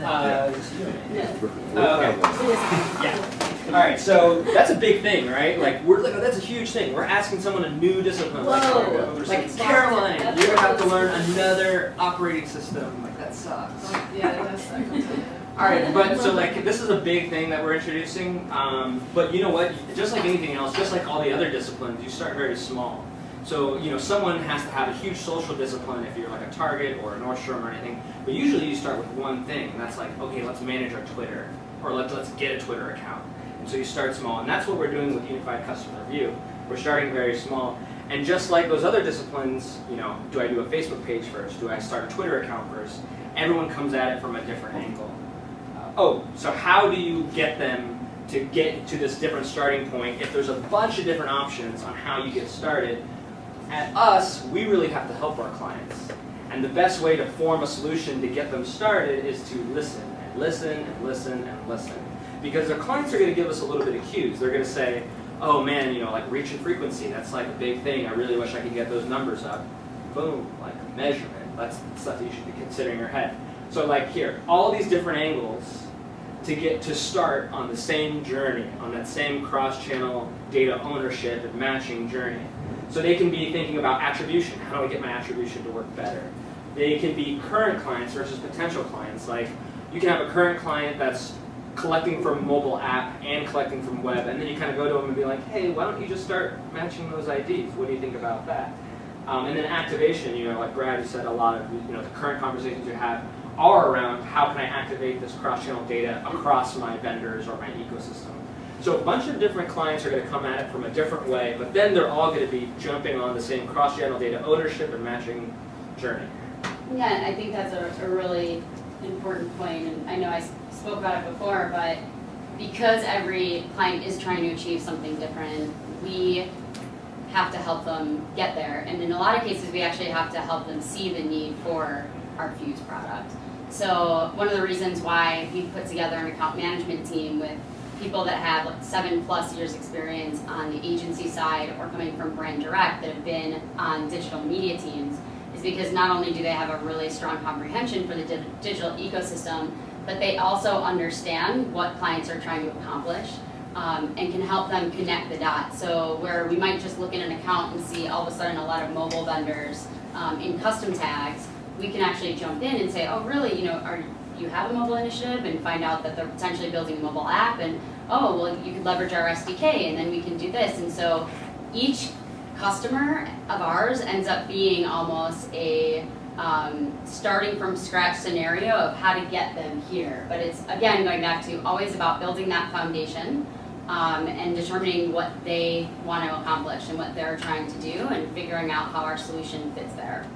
Okay. Yeah. All right. So that's a big thing, right? Like we're like, oh, that's a huge thing. We're asking someone a new discipline. Like Caroline, you're gonna have to learn another operating system. Like that sucks. Yeah, that does suck. All right, but so like this is a big thing that we're introducing. But you know what? Just like anything else, just like all the other disciplines, you start very small. So someone has to have a huge social discipline if you're like a Target or a Nordstrom or anything. But usually you start with one thing, and that's like, okay, let's manage our Twitter, or let's get a Twitter account. And so you start small, and that's what we're doing with Unified Customer Review. We're starting very small, and just like those other disciplines, do I do a Facebook page first? Do I start a Twitter account first? Everyone comes at it from a different angle. So how do you get them to get to this different starting point if there's a bunch of different options on how you get started? At us, we really have to help our clients. And the best way to form a solution to get them started is to listen and listen and listen and listen. Because their clients are going to give us a little bit of cues. They're going to say, oh man, like reach and frequency, that's like a big thing. I really wish I could get those numbers up. Boom, like measurement. That's stuff that you should be considering in your head. So like here, all these different angles to get to start on the same journey, on that same cross-channel data ownership and matching journey. So they can be thinking about attribution. How do I get my attribution to work better? They can be current clients versus potential clients. Like you can have a current client that's collecting from mobile app and collecting from web, and then you kind of go to them and be like, hey, why don't you just start matching those IDs? What do you think about that? And then activation, like Brad, you said a lot of the current conversations you have are around how can I activate this cross-channel data across my vendors or my ecosystem. So a bunch of different clients are going to come at it from a different way, but then they're all going to be jumping on the same cross-channel data ownership and matching journey. Yeah, I think that's a really important point, and I know I spoke about it before, but because every client is trying to achieve something different, we have to help them get there, and in a lot of cases we actually have to help them see the need for our Fuse product. So one of the reasons why we put together an account management team with people that have like 7+ years experience on the agency side or coming from brand direct that have been on digital media teams is because not only do they have a really strong comprehension for the digital ecosystem, but they also understand what clients are trying to accomplish and can help them connect the dots. So where we might just look at an account and see all of a sudden a lot of mobile vendors in custom tags, we can actually jump in and say, oh really, you have a mobile initiative, and find out that they're potentially building a mobile app, and oh, well, you could leverage our SDK, and then we can do this. And so each customer of ours ends up being almost a starting from scratch scenario of how to get them here. But it's, again, going back to always about building that foundation and determining what they want to accomplish and what they're trying to do and figuring out how our solution fits there.